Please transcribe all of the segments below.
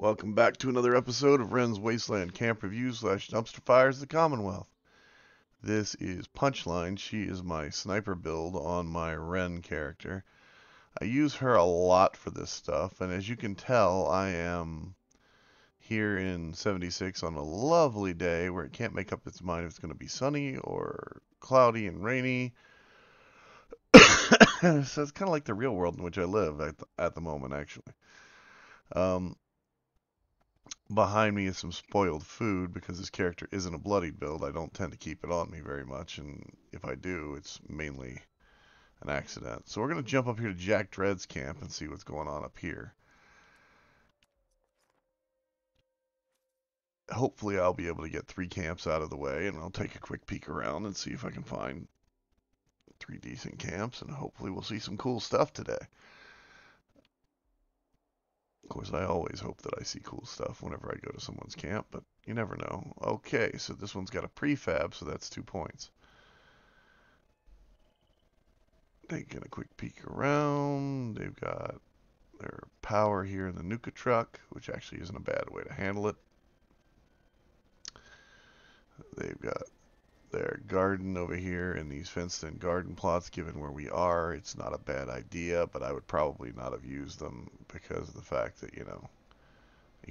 Welcome back to another episode of Wren's Wasteland Camp Reviews / Dumpster Fires, the Commonwealth. This is Punchline. She is my sniper build on my Wren character. I use her a lot for this stuff, and as you can tell, I am here in 76 on a lovely day where it can't make up its mind if it's going to be sunny or cloudy and rainy. So it's kind of like the real world in which I live at the moment, actually. Um, Behind me is some spoiled food because this character isn't a bloodied build. I don't tend to keep it on me very much, and if I do, it's mainly an accident. So we're going to jump up here to Jack Dread's camp and see what's going on up here. Hopefully I'll be able to get 3 camps out of the way, and I'll take a quick peek around and see if I can find 3 decent camps, and hopefully we'll see some cool stuff today. Of course, I always hope that I see cool stuff whenever I go to someone's camp, but you never know. Okay, so this one's got a prefab, so that's 2 points. Taking a quick peek around. They've got their power here in the Nuka truck, which actually isn't a bad way to handle it. They've got their garden over here in these fenced-in garden plots. Given where we are, it's not a bad idea, but I would probably not have used them because of the fact that, you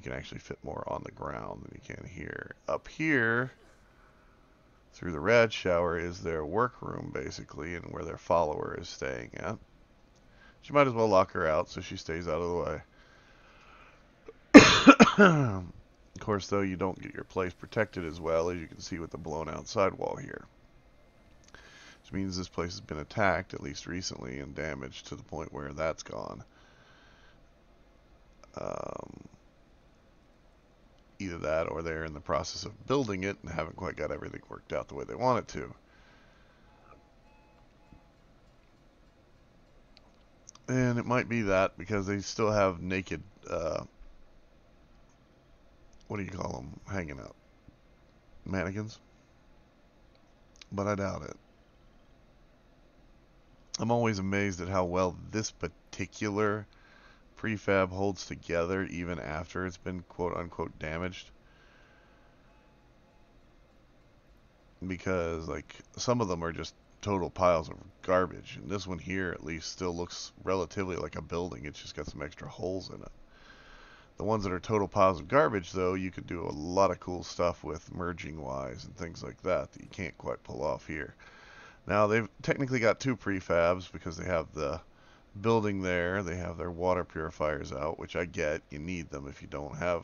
can actually fit more on the ground than you can here. Up here, through the rad shower, is their workroom, basically, and where their follower is staying at. You might as well lock her out so she stays out of the way. Of course, though, you don't get your place protected as well, as you can see with the blown out sidewall here. Which means this place has been attacked, at least recently, and damaged to the point where that's gone. Either that or they're in the process of building it and haven't quite got everything worked out the way they want it to. And it might be that because they still have naked, what do you call them, hanging out? Mannequins? But I doubt it. I'm always amazed at how well this particular prefab holds together even after it's been quote-unquote damaged. Because, like, some of them are just total piles of garbage. And this one here, at least, still looks relatively like a building. It's just got some extra holes in it. The ones that are total piles of garbage, though, you could do a lot of cool stuff with merging-wise and things like that you can't quite pull off here. Now, they've technically got 2 prefabs because they have the building there. They have their water purifiers out, which I get. You need them if you don't have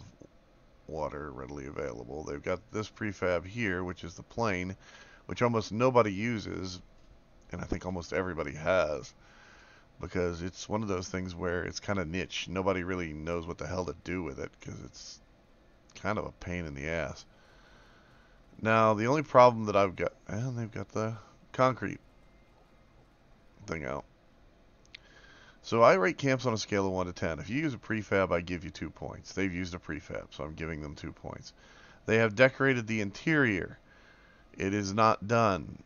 water readily available. They've got this prefab here, which is the plane, which almost nobody uses, and I think almost everybody has, because it's one of those things where it's kind of niche. Nobody really knows what the hell to do with it because it's kind of a pain in the ass. Now, the only problem that I've got, and they've got the concrete thing out. So I rate camps on a scale of 1 to 10. If you use a prefab, I give you 2 points. They've used a prefab, so I'm giving them 2 points. They have decorated the interior. It is not done,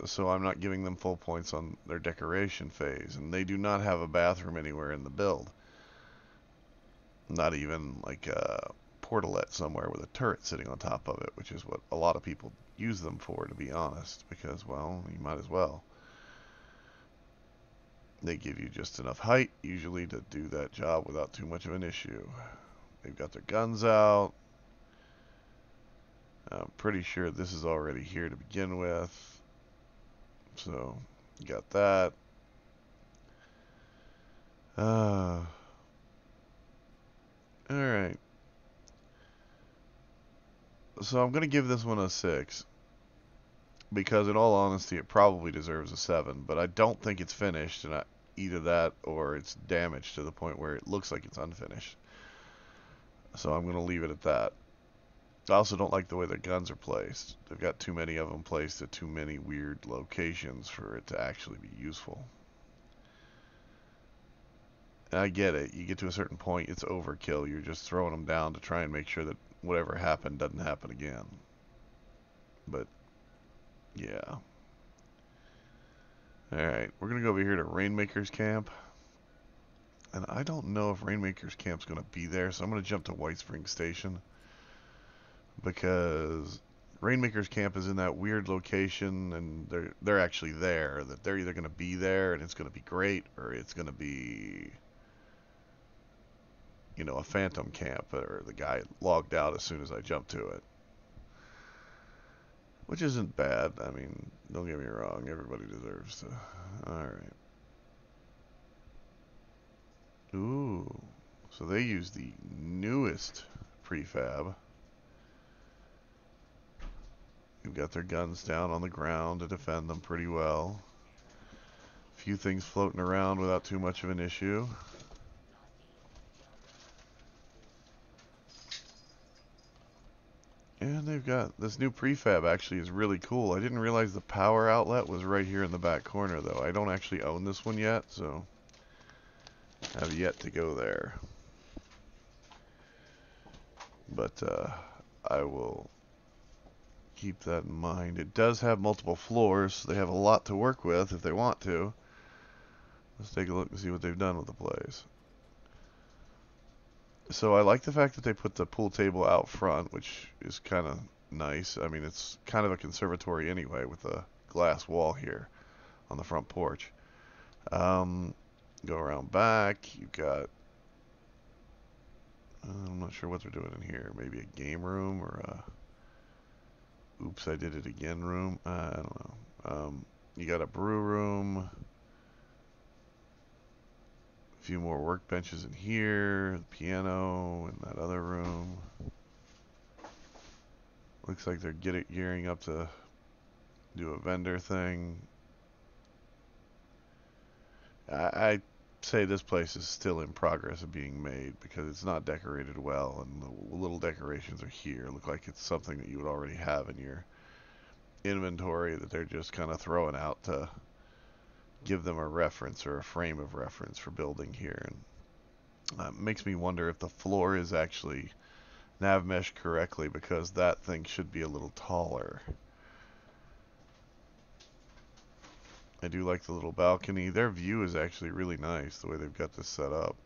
so I'm not giving them full points on their decoration phase. And they do not have a bathroom anywhere in the build. Not even like a portalette somewhere with a turret sitting on top of it, which is what a lot of people use them for, to be honest, because, well, you might as well. They give you just enough height, usually, to do that job without too much of an issue. They've got their guns out. I'm pretty sure this is already here to begin with. So, you got that. Alright. So I'm going to give this one a 6. Because in all honesty, it probably deserves a 7. But I don't think it's finished, and either that or it's damaged to the point where it looks like it's unfinished. So I'm going to leave it at that. I also don't like the way the guns are placed. They've got too many of them placed at too many weird locations for it to actually be useful. And I get it. You get to a certain point, it's overkill. You're just throwing them down to try and make sure that whatever happened doesn't happen again. But, yeah. Alright, we're going to go over here to Rainmaker's camp. And I don't know if Rainmaker's Camp's going to be there, so I'm going to jump to White Spring Station. Because Rainmaker's Camp is in that weird location, and they're actually there. That they're either going to be there, and it's going to be great, or it's going to be, you know, a phantom camp, or the guy logged out as soon as I jumped to it. Which isn't bad. I mean, don't get me wrong. Everybody deserves to. Alright. Ooh. So they use the newest prefab. You've got their guns down on the ground to defend them pretty well. A few things floating around without too much of an issue. And they've got this new prefab actually is really cool. I didn't realize the power outlet was right here in the back corner though. I don't actually own this one yet, so I have yet to go there. But I will keep that in mind. It does have multiple floors, so they have a lot to work with if they want to. Let's take a look and see what they've done with the place. So I like the fact that they put the pool table out front, which is kind of nice. I mean, it's kind of a conservatory anyway with a glass wall here on the front porch. Go around back. You've got, I'm not sure what they're doing in here. Maybe a game room or a oops, I did it again room. I don't know. You got a brew room. A few more workbenches in here. The piano in that other room. Looks like they're gearing up to do a vendor thing. I say this place is still in progress of being made because it's not decorated well, and the little decorations are here. Look like it's something that you would already have in your inventory that they're just kind of throwing out to give them a reference or a frame of reference for building here. And makes me wonder if the floor is actually nav mesh correctly, because that thing should be a little taller. I do like the little balcony. Their view is actually really nice, the way they've got this set up.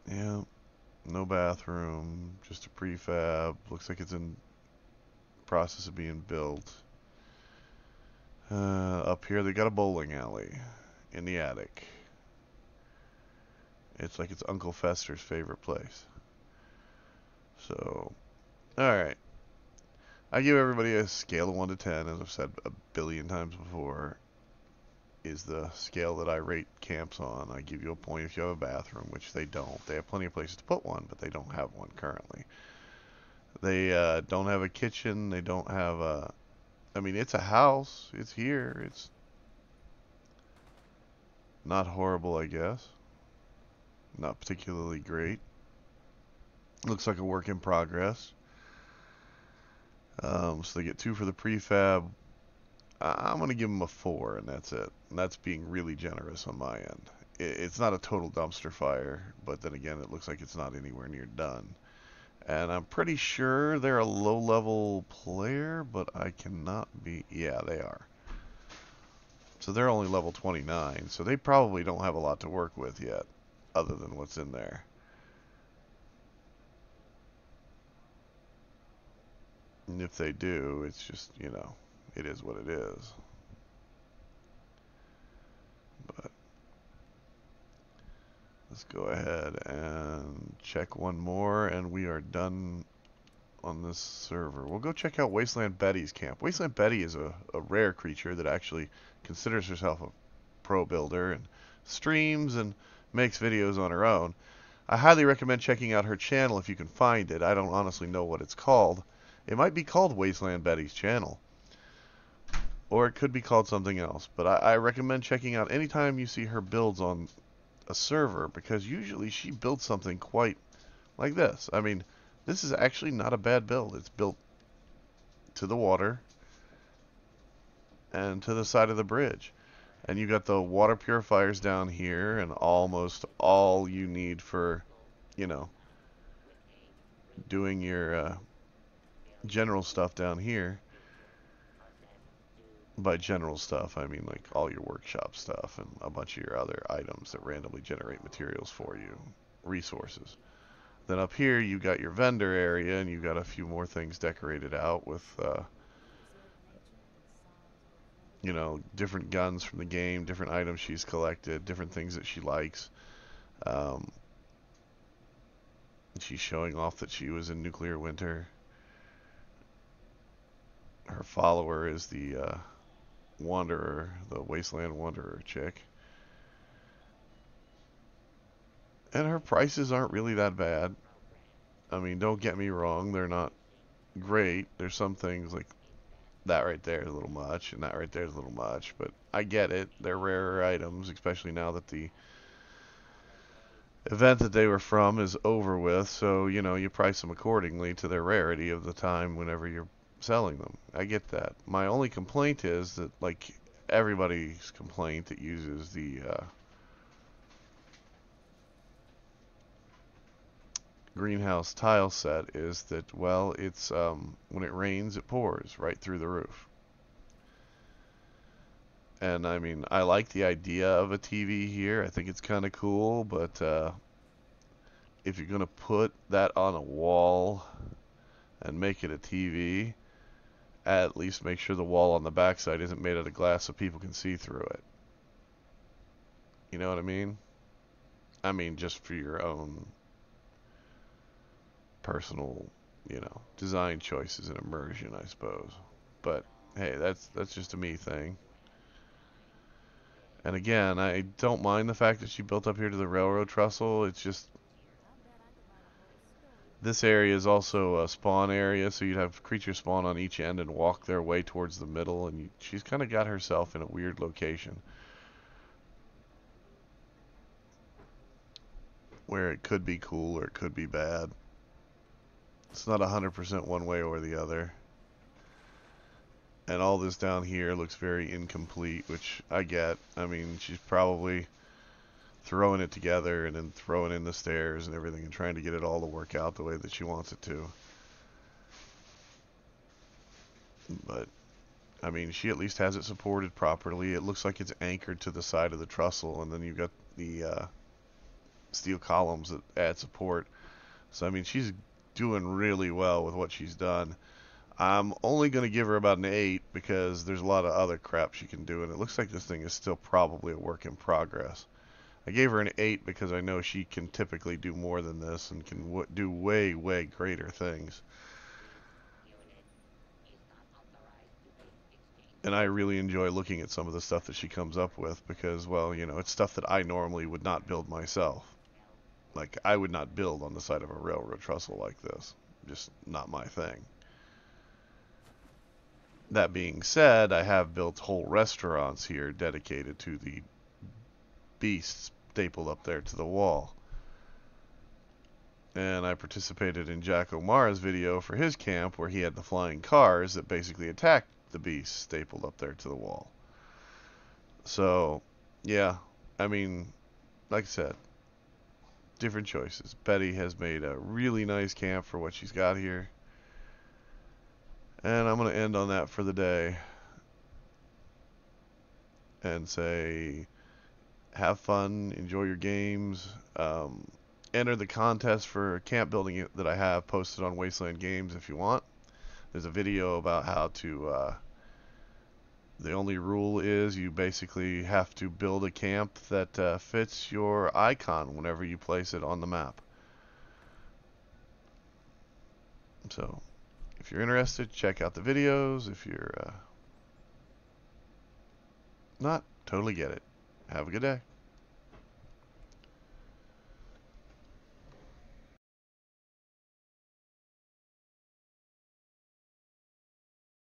Yeah, no bathroom, just a prefab. Looks like it's in process of being built. Up here they got a bowling alley in the attic. It's like it's Uncle Fester's favorite place. So, alright. I give everybody a scale of 1 to 10, as I've said a billion times before, is the scale that I rate camps on. I give you a point if you have a bathroom, which they don't. They have plenty of places to put one, but they don't have one currently. They don't have a kitchen. They don't have a... I mean, it's a house. It's here. It's not horrible, I guess. Not particularly great. Looks like a work in progress. So they get 2 for the prefab. I'm going to give them a 4, and that's it. And that's being really generous on my end. It's not a total dumpster fire, but then again, it looks like it's not anywhere near done. And I'm pretty sure they're a low-level player, but I cannot be... Yeah, they are. So they're only level 29, so they probably don't have a lot to work with yet, other than what's in there. And if they do, it's just, you know, it is what it is. But let's go ahead and check one more, and we are done on this server. We'll go check out Wasteland Betty's camp. Wasteland Betty is a rare creature that actually considers herself a pro builder and streams and makes videos on her own. I highly recommend checking out her channel if you can find it. I don't honestly know what it's called. It might be called Wasteland Betty's channel, or it could be called something else, but I recommend checking out anytime you see her builds on a server, because usually she builds something quite like this. I mean, this is actually not a bad build. It's built to the water and to the side of the bridge. And you got the water purifiers down here, and almost all you need for, you know, doing your general stuff down here. By general stuff, I mean like all your workshop stuff and a bunch of your other items that randomly generate materials for you, resources. Then up here you got your vendor area, and you got a few more things decorated out with, you know, different guns from the game, different items she's collected, different things that she likes. Um, she's showing off that she was in Nuclear Winter. Her follower is the Wanderer, the Wasteland Wanderer chick. And her prices aren't really that bad. I mean, don't get me wrong, they're not great. There's some things like that right there is a little much, and that right there is a little much, but I get it. They're rarer items, especially now that the event that they were from is over with, so, you know, you price them accordingly to their rarity of the time whenever you're selling them. I get that. My only complaint is that, like everybody's complaint that uses the greenhouse tile set, is that, well, it's when it rains, it pours right through the roof. And I mean, I like the idea of a TV here. I think it's kind of cool, but if you're going to put that on a wall and make it a TV, at least make sure the wall on the backside isn't made out of glass so people can see through it. You know what I mean? I mean, just for your own personal, you know, design choices and immersion, I suppose. But hey, that's just a me thing. And again, I don't mind the fact that she built up here to the railroad trestle. It's just this area is also a spawn area, so you'd have creatures spawn on each end and walk their way towards the middle, and she's kind of got herself in a weird location where it could be cool or it could be bad. It's not 100% one way or the other. And all this down here looks very incomplete, which I get. I mean, she's probably throwing it together and then throwing in the stairs and everything and trying to get it all to work out the way that she wants it to. But, I mean, she at least has it supported properly. It looks like it's anchored to the side of the trestle, and then you've got the steel columns that add support. So, I mean, she's doing really well with what she's done. I'm only going to give her about an 8 because there's a lot of other crap she can do, and it looks like this thing is still probably a work in progress. I gave her an 8 because I know she can typically do more than this and can do way, way greater things. And I really enjoy looking at some of the stuff that she comes up with because, well, you know, it's stuff that I normally would not build myself. Like, I would not build on the side of a railroad trestle like this. Just not my thing. That being said, I have built whole restaurants here dedicated to the beasts stapled up there to the wall. And I participated in Jack O'Mara's video for his camp where he had the flying cars that basically attacked the beasts stapled up there to the wall. So, yeah, I mean, like I said, different choices. Betty has made a really nice camp for what she's got here. And I'm going to end on that for the day and say, have fun, enjoy your games, enter the contest for camp building that I have posted on Wasteland Games if you want. There's a video about how to, the only rule is you basically have to build a camp that fits your icon whenever you place it on the map. So, if you're interested, check out the videos. If you're not, totally get it. Have a good day.